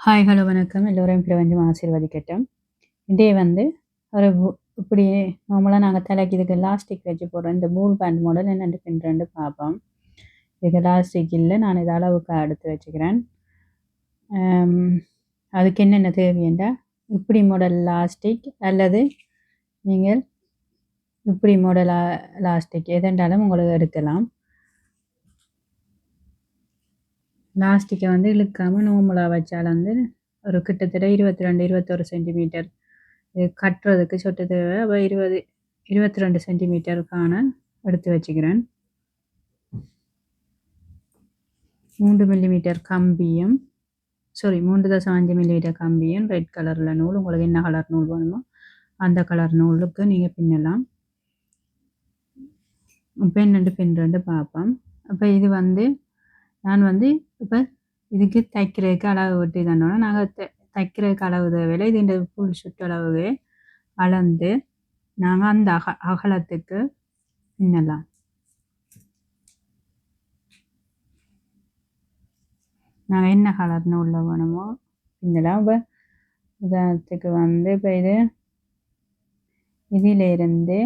Hi, hello, வணக்கம். எல்லோரையும் பிரபஞ்சம் ஆசீர்வதிக்கட்டும். இதே வந்து ஒரு இப்படி நார்மலா நாங்க தலைக்கு இதுக்கு எலாஸ்டிக் வச்சு போடுறோம். இந்த பூல் பேண்ட் மாடல் என்னென்று பின்னுறேன்னு பார்ப்போம். இதுக்கு எலாஸ்டிக் இல்லை. நான் இதை அளவுக்கு எடுத்து வச்சுக்கிறேன். ஆம், அதுக்கு என்னென்ன தேவையென்றா இப்படி மாடல் எலாஸ்டிக் அல்லது நீங்கள் இப்படி மாடல் எலாஸ்டிக் எதென்றாலும் உங்களுக்கு எடுக்கலாம். எலாஸ்டிக்கை வந்து இழுக்காமல் நார்மலாக வச்சால் வந்து ஒரு கிட்டத்தட்ட 22-21 சென்டிமீட்டர் கட்டுறதுக்கு சொட்டு தேவை. அப்போ 22 சென்டிமீட்டருக்கான எடுத்து வச்சுக்கிறேன். 3 மில்லிமீட்டர் கம்பியும் 3.5 மில்லிமீட்டர் கம்பியும் ரெட் கலரில் நூல், உங்களுக்கு என்ன கலர் நூல் வேணுமோ அந்த கலர் நூலுக்கு நீங்கள் பின்னலாம். இப்போ என்னென்று பின்னுறது பார்ப்போம். அப்போ இது வந்து நான் வந்து இப்போ இதுக்கு தைக்கிறதுக்கு அளவு விட்டு தந்தோன்னா நாங்கள் தைக்கிறதுக்கு அளவு தேவையில்லை. இது இந்த ஃபுல் சுற்றளவு அளந்து நாங்கள் அந்த அகலத்துக்கு பின்னலாம். நாங்கள் என்ன கலர் நூலில் வேணுமோ பின்னலாம். இப்போ உதாரணத்துக்கு வந்து இப்போ இதிலிருந்து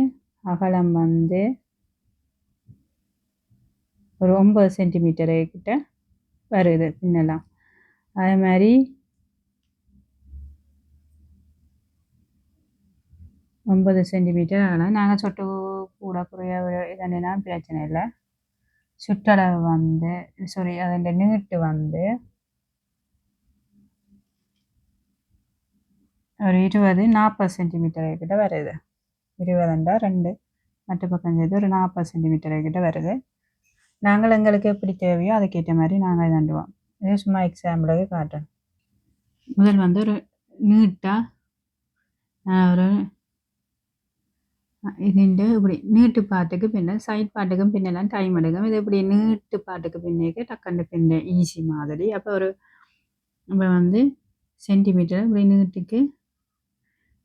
அகலம் வந்து ஒரு 9 சென்டிமீட்டரு கிட்ட வருது பின்னலாம். அதே மாதிரி 9 சென்டிமீட்டர் ஆனால் நாங்கள் சொட்டு கூட குறைய இதனா பிரச்சனை இல்லை. சுற்றளவு வந்து அதோட நீட்டு வந்து ஒரு 20-40 சென்டிமீட்டர் கிட்ட வருது. 20-2 மற்ற பக்கம் சேர்த்து ஒரு 40 சென்டிமீட்டர் கிட்ட வருது. நாங்கள் எங்களுக்கு எப்படி தேவையோ அதுக்கேற்ற மாதிரி நாங்கள் இதாண்டுவோம். இது சும்மா எக்ஸாம்பிளுக்கு காட்டுறேன். முதல் வந்து ஒரு நீட்டாக ஒரு இதுண்டு இப்படி நீட்டு பாட்டுக்கு பின்ன சைட் பாட்டுக்கும் பின்னலாம் டைம் எடுக்கும். இது இப்படி நீட்டு பாட்டுக்கு பின்னிக்கு டக்குன்னு பின்ன ஈஸி மாதிரி. அப்போ ஒரு இப்போ வந்து சென்டிமீட்டர் இப்படி நீட்டுக்கு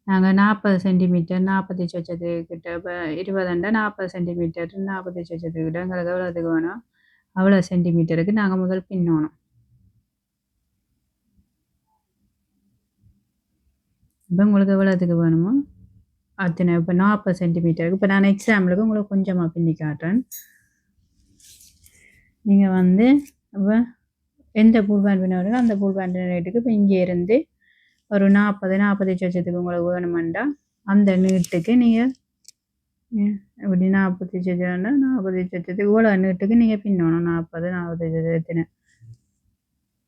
நாங்கள் 40 சென்டிமீட்டர் 40 சொச்சத்துக்கிட்ட இப்போ 20-40 சென்டிமீட்டர் 40 சொச்சத்துக்கிட்ட எங்களுக்கு எவ்வளோத்துக்கு வேணும் அவ்வளோ சென்டிமீட்டருக்கு நாங்கள் முதல் பின்னணும். இப்போ உங்களுக்கு எவ்வளோத்துக்கு வேணுமோ அத்தனை இப்போ 40 சென்டிமீட்டருக்கு இப்போ நான் எக்ஸாம்பிளுக்கு உங்களுக்கு கொஞ்சமாக பின்னி காட்டுறேன். நீங்கள் வந்து இப்போ எந்த பூல் பேண்ட் பின்ன அந்த பூல் பேண்ட் ரேட்டுக்கு இப்போ இங்கே இருந்து ஒரு 40 சொச்சத்துக்கு உங்களுக்கு வேணுமெண்டா அந்த நீட்டுக்கு நீங்கள் இப்படி 40 சொச்சம்னா 40 சொச்சத்துக்கு இவ்வளோ நீட்டுக்கு நீங்கள் பின்னணும். 40 சொச்சத்தின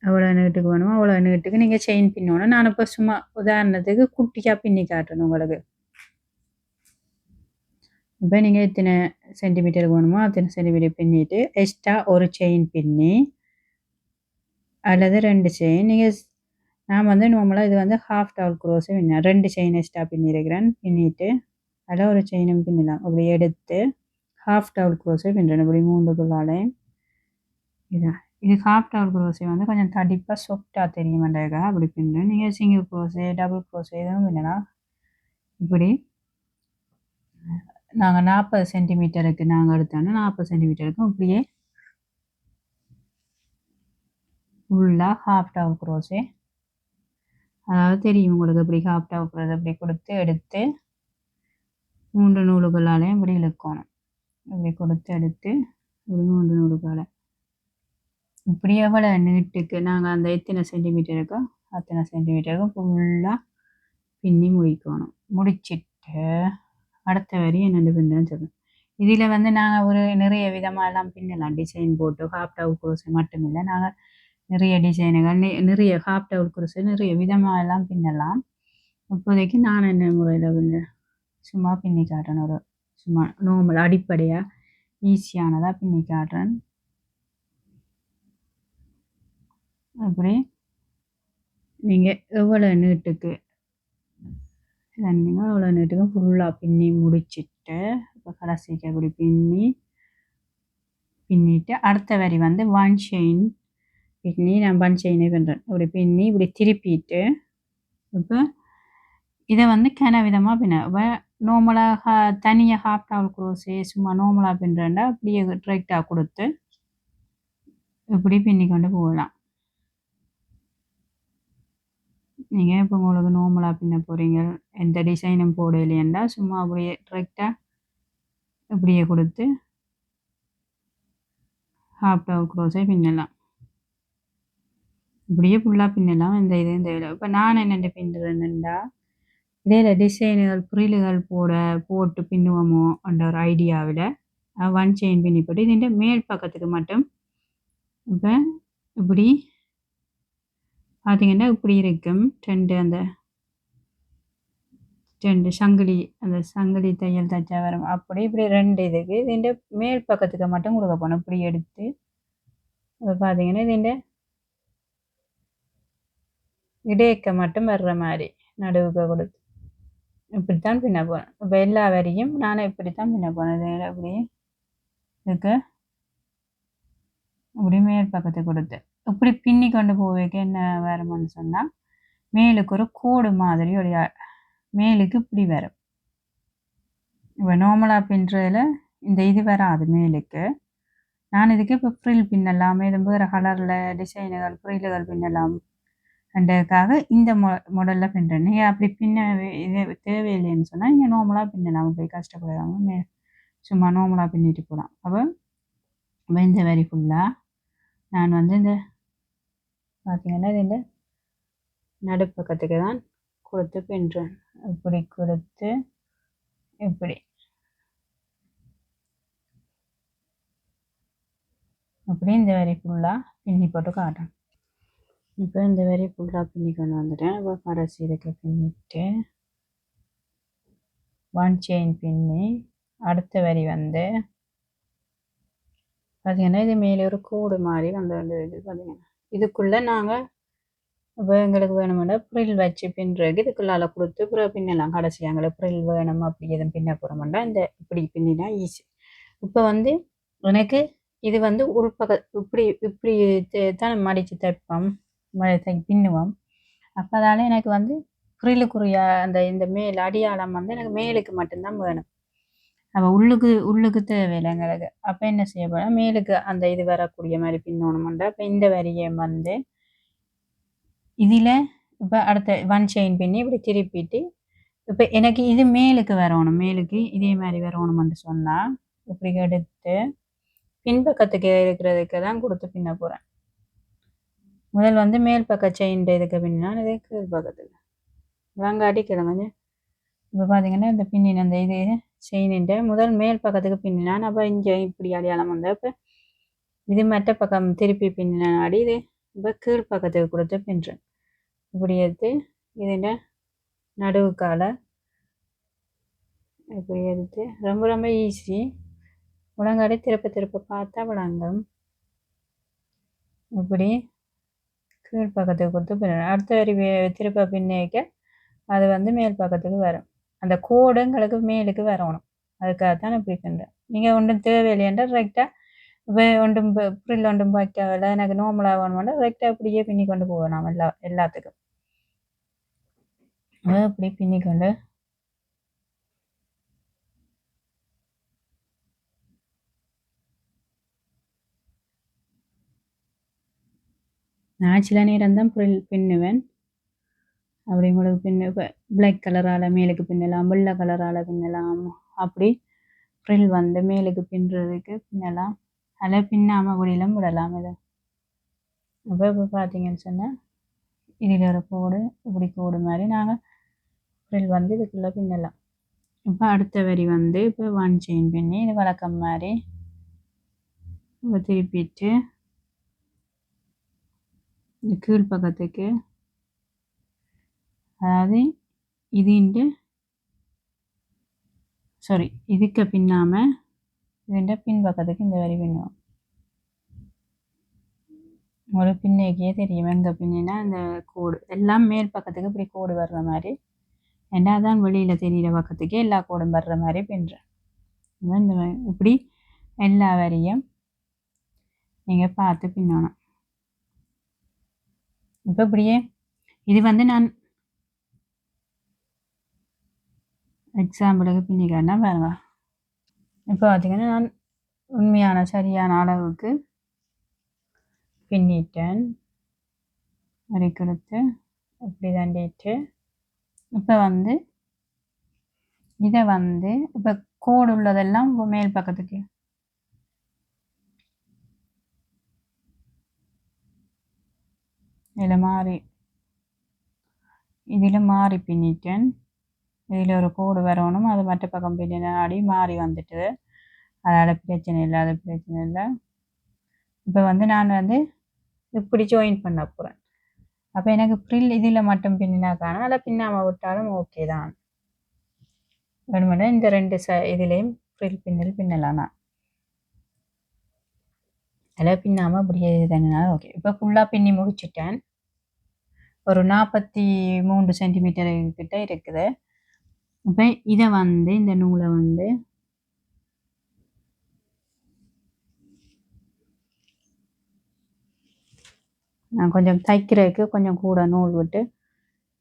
எவ்வளோ நீட்டுக்கு வேணுமோ அவ்வளோ நீட்டுக்கு நீங்கள் செயின் பின்னணும். நான் இப்போ சும்மா உதாரணத்துக்கு குட்டியாக பின்னி காட்டுறேன் உங்களுக்கு. இப்போ நீங்கள் எத்தனை சென்டிமீட்டருக்கு வேணுமோ அத்தனை சென்டிமீட்டர் பின்னிட்டு எக்ஸ்ட்ரா ஒரு செயின் பின்னி அல்லது 2 செயின் நீங்கள் நான் வந்து நார்மலாக இது வந்து ஹாஃப் டவுல் க்ரோஸு பின்ன 2 செயின் எக்ஸ்ட்ரா பின்னிருக்கிறேன். பின்னிட்டு அதில் ஒரு செயினும் பின்னலாம். அப்படி எடுத்து ஹாஃப் டவுல் க்ரோஸே பின்னுறேன். இப்படி 3 இதான் இது ஹாஃப் டவுல் க்ரோஸே வந்து கொஞ்சம் தடிப்பாக சொஃப்டாக தெரியுமாண்டாக்கா அப்படி பின்னுறேன். நீங்கள் சிங்கிள் க்ரோஸே டபுள் க்ரோஸே எதுவும் பின்னலாம். இப்படி நாங்கள் 40 சென்டிமீட்டருக்கு நாங்கள் எடுத்தோன்னா 40 சென்டிமீட்டருக்கும் இப்படியே ஃபுல்லாக ஹாஃப் டவுல் க்ரோஸே அதாவது தெரியும் உங்களுக்கு இப்படி ஹாஃப் டவுல் க்ரோஸ் அப்படி கொடுத்து எடுத்து 3 நூலுகளாலையும் இப்படி இழுக்கணும். இப்படி கொடுத்து எடுத்து இப்படி 3 நூலுகளை இப்படி எவ்வளோ நீட்டுக்கு நாங்கள் அந்த எத்தனை சென்டிமீட்டருக்கோ அத்தனை சென்டிமீட்டருக்கும் ஃபுல்லாக பின்னி முடிக்கணும். முடிச்சிட்டு அடுத்த வரி என்னென்னு பின்னுன்னு சொல்லுவேன். இதில் வந்து நாங்கள் ஒரு நிறைய விதமாகலாம் பின்னலாம். டிசைன் போட்டு ஹாஃப் டவுல் க்ரோஸ் மட்டும் இல்லை, நாங்கள் நிறைய டிசைனுகள் நிறைய ஹாஃப் டவுல் க்ரோஸ் நிறைய விதமாகலாம் பின்னலாம். இப்போதைக்கு நான் என்ன முறையில் பின்ன சும்மா பின்னி காட்டுறேன். ஒரு சும்மா நார்மல் அடிப்படையாக ஈஸியானதாக பின்னி காட்டுறேன். அப்படி நீங்கள் எவ்வளோ நீட்டுக்கு நீங்கள் அவ்வளோ நீட்டுக்கு ஃபுல்லாக பின்னி முடிச்சுட்டு இப்போ கடைசிக்கு அப்படி பின்னிட்டு அடுத்த வரி வந்து 1 செயின் பின்னி நான் 1 செயினே பண்ணுறேன். இப்படி பின்னி இப்படி திருப்பிட்டு இப்போ இதை வந்து விதமாக பின்ன இப்போ நார்மலாக தனியாக ஹாஃப் டவுல் க்ரோஸே சும்மா நார்மலாக பின்னுறேன்டா அப்படியே டிரெக்டாக கொடுத்து இப்படி பின்னி கொண்டு போகலாம். நீங்கள் இப்போ உங்களுக்கு நார்மலாக பின்ன போகிறீங்க, எந்த டிசைனும் போடலையேண்டா சும்மா அப்படியே டிரெக்டாக இப்படியே கொடுத்து ஹாஃப் டவ் க்ரோஸே பின்னலாம். இப்படியே ஃபுல்லாக பின்னலாம். இந்த இது இந்த இதில் இப்போ நான் என்னென்ன பின்னுறேன்னுண்டா இடையில டிசைனுகள் புரிலுகள் போட்டு பின்னுவோமோ என்ற ஒரு ஐடியாவில் ஒன் செயின் பின்னி போட்டு இதுன்ற மேல் பக்கத்துக்கு மட்டும் இப்போ இப்படி பார்த்தீங்கன்னா இப்படி இருக்கும் ரெண்டு சங்கிலி அந்த சங்கிலி தையல் தச்சா வரும் அப்படி இப்படி ரெண்டு இதுக்கு இதுன்ற மேல் பக்கத்துக்கு மட்டும் கொடுக்க போனோம் இப்படி எடுத்து இப்போ பார்த்தீங்கன்னா இதுன்ற இடையக்க மட்டும் வர்ற மாதிரி நடுவுக்கு கொடுத்து இப்படித்தான் பின்ன போனேன். இப்போ எல்லா வரியும் நானும் இப்படித்தான் பின்ன போனேன். அப்படி இதுக்கு இப்படி மேல் பக்கத்தை கொடுத்து இப்படி பின்னி கொண்டு போவேக்க என்ன வரும்னு சொன்னால் மேலுக்கு ஒரு கோடு மாதிரி ஒரு மேலுக்கு இப்படி வரும். இப்போ நார்மலாக பின்னுறதுல இந்த இது வராது மேலுக்கு. நான் இதுக்கு இப்போ ஃப்ரில் பின்னலாம், இது வேறு கலரில் டிசைனுகள் ஃப்ரில்லுகள் பின்னலாம் என்றதுக்காக இந்த மாடலில் பின்னுறேன். நீங்கள் அப்படி பின்ன இது தேவையில்லைன்னு சொன்னால் நீங்கள் நார்மலாக பின்னலாம், போய் கஷ்டப்படுறாங்க, சும்மா நார்மலாக பின்னிட்டு போகலாம். அப்போ இந்த வரி ஃபுல்லாக நான் வந்து இந்த பார்த்தீங்கன்னா இந்த நடுப்பக்கத்துக்கு தான் கொடுத்து பின்னுறேன். இப்படி கொடுத்து இப்படி அப்படி இந்த வரி ஃபுல்லாக பின்னி போட்டு காட்டுறேன். இப்போ இந்த வரி ஃபுல்லாக பின்னி கொண்டு வந்துட்டேன். இப்போ கடைசி இதுக்கு பின்னிட்டு ஒன் செயின் பின்னி அடுத்த வரி வந்து பார்த்தீங்கன்னா இது மேலே ஒரு கோடு மாதிரி வந்து இது பார்த்தீங்கன்னா இதுக்குள்ளே நாங்கள் இப்போ எங்களுக்கு வேணுமெண்டா ப்ரில் வச்சு பின்னுறதுக்கு இதுக்குள்ளால கொடுத்து அப்புறம் பின்னலாம். கடைசி எங்களுக்கு ப்ரில் வேணும் அப்படி எதுவும் பின்ன போகிறோம்டா இந்த இப்படி பின்னினா ஈஸி. இப்போ வந்து எனக்கு இது வந்து உள்பக்க இப்படி இப்படி தான் மடித்து தைப்போம், பின்னுவோம். அப்போ அதால் எனக்கு வந்து ப்ரில்லுக்குரிய அந்த இந்த மேல் அடியாளம் வந்து எனக்கு மேலுக்கு மட்டும்தான் வேணும். அப்போ உள்ளுக்கு தேவையில்லை எங்களுக்கு. அப்போ என்ன செய்ய போனால் மேலுக்கு அந்த இது வரக்கூடிய மாதிரி பின்னணுமெண்டா இப்போ இந்த வரியை வந்து இதில் இப்போ அடுத்த ஒன் செயின் பின்னி இப்படி திருப்பிட்டு இப்போ எனக்கு இது மேலுக்கு வரணும், மேலுக்கு இதே மாதிரி வரணும்னு சொன்னால் இப்படி எடுத்து பின்பக்கத்துக்கு இருக்கிறதுக்கு தான் கொடுத்து பின்ன போகிறேன். முதல் வந்து மேல் பக்க செயின் இதுக்கு பின்னா இது கீழ் பக்கத்துக்கு வாங்க அடிக்கிறேன் கொஞ்சம். இப்போ பார்த்தீங்கன்னா இந்த பின்னின் அந்த இது செயின்ட்டு முதல் மேல் பக்கத்துக்கு பின்னினான். அப்போ இங்கே இப்படி அடையாளம் வந்தால் இப்போ இது மற்ற பக்கம் திருப்பி பின்னாடி இது இப்போ கீழ் பக்கத்துக்கு கொடுத்து பின்னுறேன். இப்படி எடுத்து இதுண்ட நடுவுக்கால இப்படி எடுத்து ரொம்ப ரொம்ப ஈஸி. முழங்காடி திருப்ப பார்த்தா விளங்கும். இப்படி கீழ் பக்கத்துக்கு கொடுத்து பின்னுறேன். அடுத்த வரி திருப்ப பின்னிக்க அது வந்து மேல் பக்கத்துக்கு வரும். அந்த கோடுங்களுக்கு மேலுக்கு வரணும், அதுக்காகத்தான் இப்படி பின்னுறேன். நீங்கள் ஒன்றும் தேவையில்லையென்றா ரைட்டாக ஒன்றும் ப்ரில் ஒன்றும் வைக்கவில்லை எனக்கு நார்மலாக வேணுமெண்டா ரைட்டாக இப்படியே பின்னி கொண்டு போவேன் நாம் எல்லாத்துக்கும். இப்படி பின்னிக்கொண்டு நான் சில நேரம் தான் பின்னுவேன். அப்படி உங்களுக்கு இப்போ பிளாக் கலரால் மேலுக்கு பின்னலாம், வெள்ளை கலரால் பின்னலாம். அப்படி ஃப்ரில் வந்து மேலுக்கு பின்னுறதுக்கு பின்னலாம், அதில் பின்னாமல் கூடியெல்லாம் விடலாம் இதை. அப்போ இப்போ பார்த்தீங்கன்னு சொன்னால் இதில் ஒரு கோடு இப்படி கோடு மாதிரி நாங்கள் ஃப்ரில் வந்து இதுக்குள்ளே பின்னலாம். இப்போ அடுத்த வரி வந்து இப்போ ஒன் செயின் பின்னி இது வழக்கம் மாதிரி இப்போ திருப்பிட்டு இந்த கீழ் பக்கத்துக்கு அதாவது இதுண்டு இதுக்கு பின்னாமல் இதுண்ட பின் பக்கத்துக்கு இந்த வரி பின்னுவோம். ஒரு பின்னைக்கே தெரியும் எங்கே பின்னா இந்த கோடு எல்லாம் மேல் பக்கத்துக்கு இப்படி கோடு வர்ற மாதிரி, ரெண்டாவதான் வெளியில் தெரிகிற பக்கத்துக்கே எல்லா கோடும் வர்ற மாதிரி பின்னுறேன். இந்த இப்படி எல்லா வரியும் நீங்கள் பார்த்து பின்னணும். இப்போ இப்படியே இது வந்து நான் எக்ஸாம்பிளுக்கு பின்னிக்கிறேன்னா பாருங்க. இப்போ பார்த்தீங்கன்னா நான் உண்மையான சரியான அளவுக்கு பின்னிட்டேன். வரி கொடுத்து இப்படி தாண்டிட்டு இப்போ வந்து இதை வந்து இப்போ கோடு உள்ளதெல்லாம் மேல் பக்கத்துக்கு இதில் மாறி பின்னிட்டேன். இதில் ஒரு கோடு வரணும், அது மற்ற பக்கம் பின்னாடி மாறி வந்துட்டு அதனால் பிரச்சனை இல்லை, அது பிரச்சனை இல்லை. இப்போ வந்து நான் வந்து இப்படி ஜாயின் பண்ண போகிறேன். அப்போ எனக்கு ஃப்ரில் இதில் மட்டும் பின்னினா காணும், அதை பின்னாமல் விட்டாலும் ஓகே தான். வேணுமெண்டா இந்த ரெண்டு இதுலேயும் ஃப்ரில் பின்னல் பின்னலாம். நான் அதில் பின்னாமல் அப்படியே தானே ஓகே. இப்போ ஃபுல்லாக பின்னி முடிச்சுட்டேன். ஒரு 43 சென்டிமீட்டர் கிட்ட இருக்குது. இப்போ இதை வந்து இந்த நூலை வந்து நான் கொஞ்சம் தைக்கிறதுக்கு கொஞ்சம் கூட நூல் விட்டு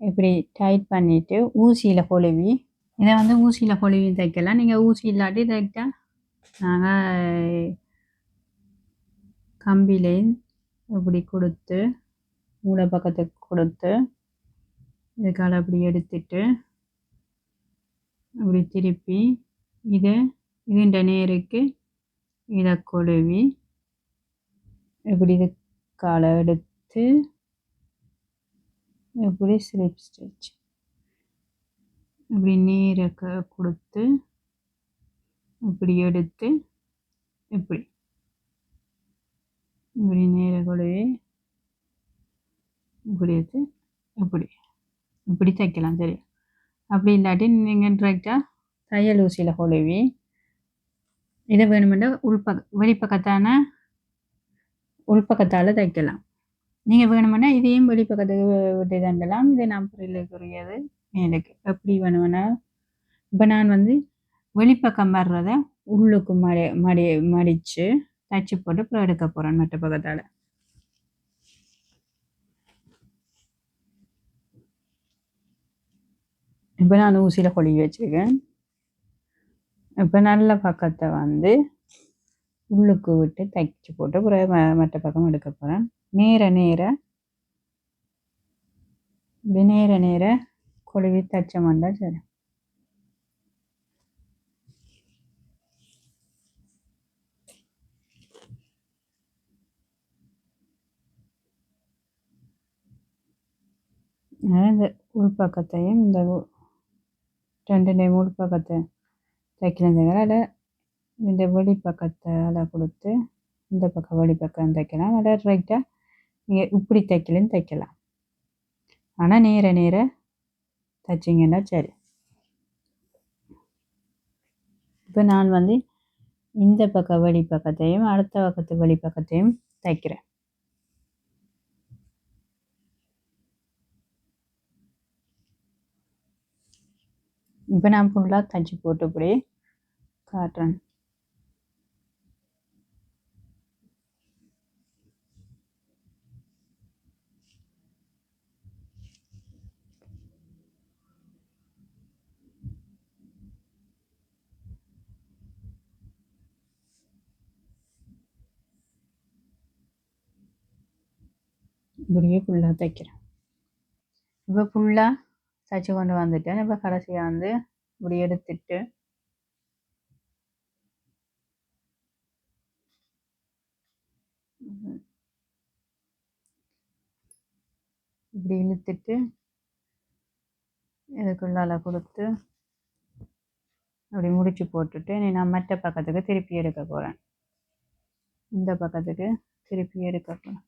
இப்படி டைட் பண்ணிவிட்டு ஊசியில் கொழுவி இதை வந்து ஊசியில் கொழுவி தைக்கலாம். நீங்கள் ஊசி இல்லாட்டி தைட்டால் நாங்கள் கம்பியிலையும் இப்படி கொடுத்து மூளை பக்கத்துக்கு கொடுத்து இதுக்கால அப்படி எடுத்துட்டு அப்படி திருப்பி இதுண்ட நேருக்கு இதை கொழுவி இப்படி இது காலை எடுத்து இப்படி ஸ்லிப் ஸ்டிச் இப்படி நேர கொடுத்து இப்படி எடுத்து இப்படி இப்படி நேர கொழுவி இப்படி எடுத்து இப்படி இப்படி தைக்கலாம். சரி, அப்படி இல்லாட்டி நீங்கள் டைரெக்டாக தையல் ஊசியில் கொழுவி இதை வேணுமெண்டா வெளிப்பக்கத்தான உள்பக்கத்தால் தைக்கலாம். நீங்கள் வேணுமென்னா இதையும் வெளிப்பக்கத்துக்கு விட்டு தண்டலாம். இதை நான் புரியலைக்குரியது மேலுக்கு எப்படி வேணுமென்னா இப்போ நான் வந்து வெளிப்பக்கம் வர்றதை உள்ளுக்கு மடித்து தைச்சி போட்டு அப்புறம் எடுக்க போகிறேன் மற்ற பக்கத்தால். இப்போ நான் ஊசியில் கொழுவி வச்சுருக்கேன். இப்போ நல்ல பக்கத்தை வந்து உள்ளுக்கு விட்டு தைச்சி போட்டு அப்புறம் மற்ற பக்கம் எடுக்க போகிறேன். நேர நேர கொழுவி தைச்சோம்னா சரி. இந்த உள்பக்கத்தையும் இந்த ரெண்டு உள்பக்கத்தை தைக்கிறதுனால அதில் இந்த வெளிப்பக்கத்தால் கொடுத்து இந்த பக்கம் வெளிப்பக்கம் தைக்கலாம். அதில் ரைட்டாக நீங்கள் இப்படி தைக்கலன்னு தைக்கலாம். ஆனால் நேர தைச்சிங்கன்னா சரி. இப்போ நான் வந்து இந்த பக்கம் வெளிப்பக்கத்தையும் அடுத்த பக்கத்து வெளிப்பக்கத்தையும் தைக்கிறேன். இப்போ நான் ஃபுல்லாக தைச்சி போட்டு இப்படி காட்டுறேன். இப்படியே ஃபுல்லாக தைக்கிறேன். இப்போ ஃபுல்லாக தைச்சி கொண்டு வந்துட்டேன். இப்போ கடைசியாக வந்து இப்படி எடுத்துட்டு இப்படி இழுத்துட்டு இதுக்குள்ளால கொடுத்து அப்படி முடிச்சு போட்டுட்டு நான் மற்ற பக்கத்துக்கு திருப்பி எடுக்க போகிறேன். இந்த பக்கத்துக்கு திருப்பி எடுக்க போகிறேன்.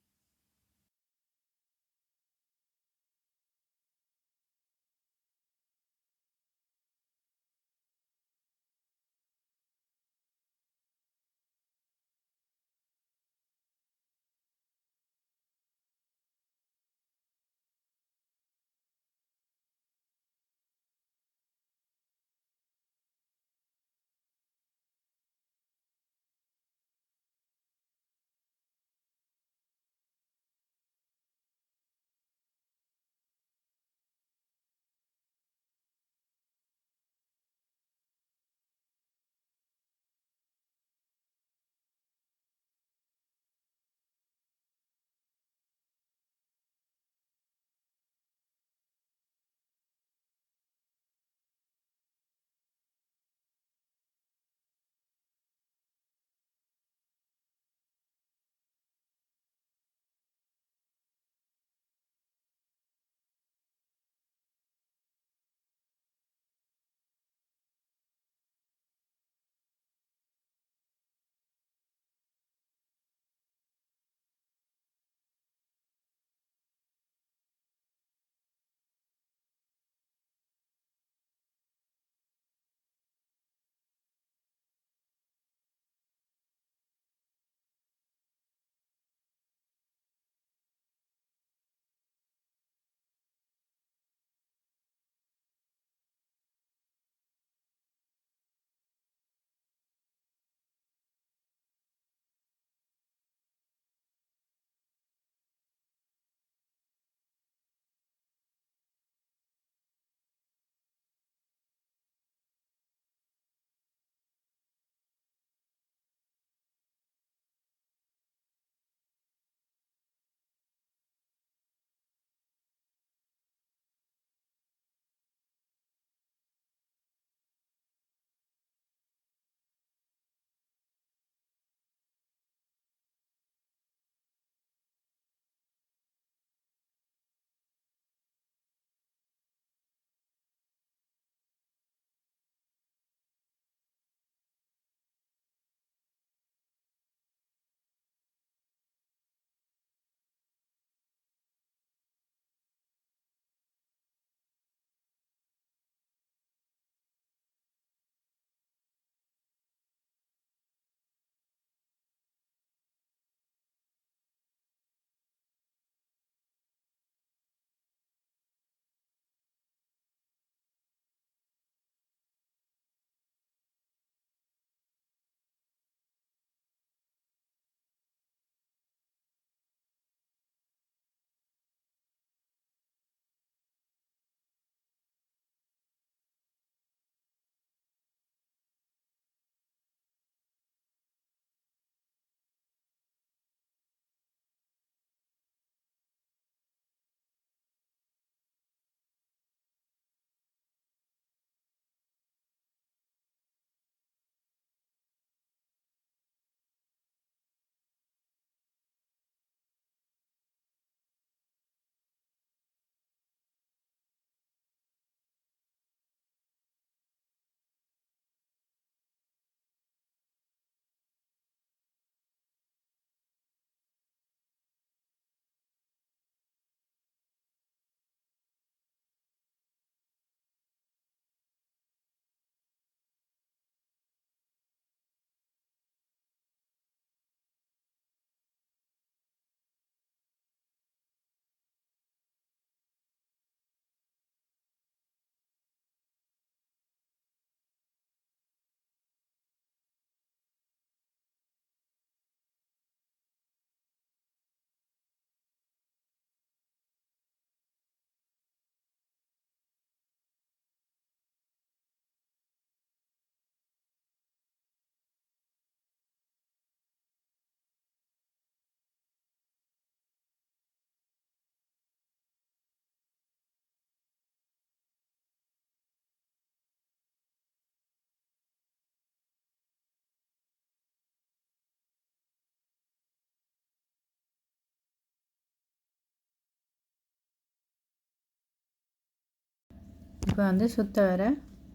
இப்போ வந்து சுத்த வர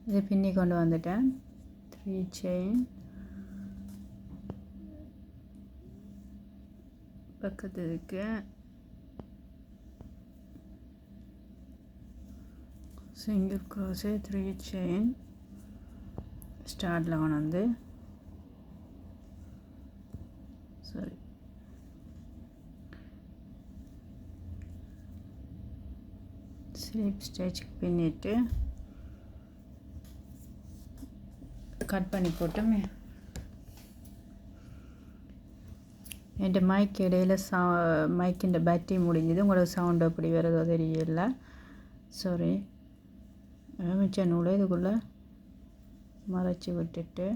இது பின்னி கொண்டு வந்துட்டேன். 3 செயின் பக்கத்துக்கு சிங்கிள் க்ரோஸே 3 செயின் ஸ்டார்ட்டில் கொண்டு வந்து சாரி ஸ்லீப் ஸ்டிச்சுக்கு பின்னிட்டு கட் பண்ணி போட்டோமே. என் மைக் இடையில் மைக்கிൻ്റെ பேட்டரி முடிஞ்சது. உங்களுக்கு சவுண்டு அப்படி வருதோ தெரியல, சாரி. மிச்ச நூலை இதுக்குள்ளே மறைச்சி விட்டுட்டு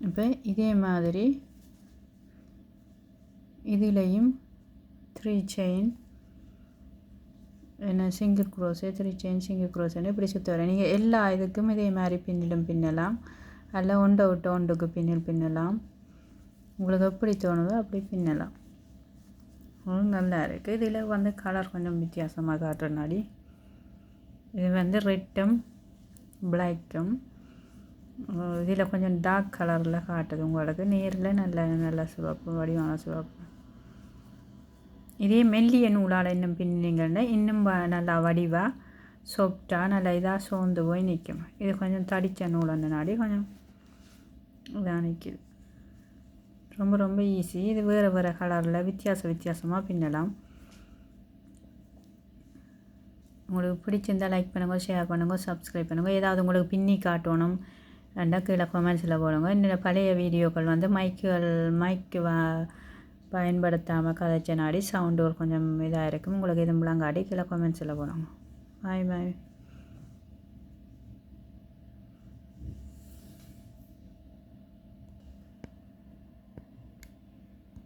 இப்போ இதே மாதிரி இதிலையும் 3 செயின் என்ன சிங்கிள் க்ரோஸே 3 செயின் சிங்கிள் க்ரோஸேன்னு இப்படி சுற்ற வரேன். நீங்கள் எல்லா இதுக்கும் இதே மாதிரி பின்னிலும் பின்னலாம், அல்ல ஒன்றை விட்டு ஒன்றுக்கு பின்னலாம். உங்களுக்கு எப்படி தோணுதோ அப்படி பின்னலாம். நல்லா இருக்குது. இதில் வந்து கலர் கொஞ்சம் வித்தியாசமாக காட்டுறனாடி இது வந்து ரெட்டும் பிளாக்கும் இதில் கொஞ்சம் டார்க் கலரில் காட்டுது. உங்களுக்கு நேரில் நல்ல சிவப்பு, வடிவான சிவப்பு. இதே மெல்லிய நூலால் இன்னும் பின்னிங்கன்னா இன்னும் நல்லா வடிவாக சாஃப்டாக நல்லா இதாக சோர்ந்து போய் நிற்கும். இது கொஞ்சம் தடித்த நூல் அந்த நாடி கொஞ்சம் இதாக நிற்கிது. ரொம்ப ஈஸி. இது வேறு கலரில் வித்தியாசமாக பின்னலாம். உங்களுக்கு பிடிச்சிருந்தால் லைக் பண்ணுங்க, ஷேர் பண்ணுங்க, சப்ஸ்கிரைப் பண்ணுங்க. ஏதாவது உங்களுக்கு பின்னி காட்டணும் கீழே கமெண்ட்ஸில் போடுங்க. என்னோட பழைய வீடியோக்கள் வந்து மைக்கு பயன்படுத்தாமல் கதைச்ச நாடி சவுண்டு கொஞ்சம் இதாக இருக்கும். உங்களுக்கு இது முழங்காடி கீழே கமெண்ட்ஸில் போடுங்க. பாய்.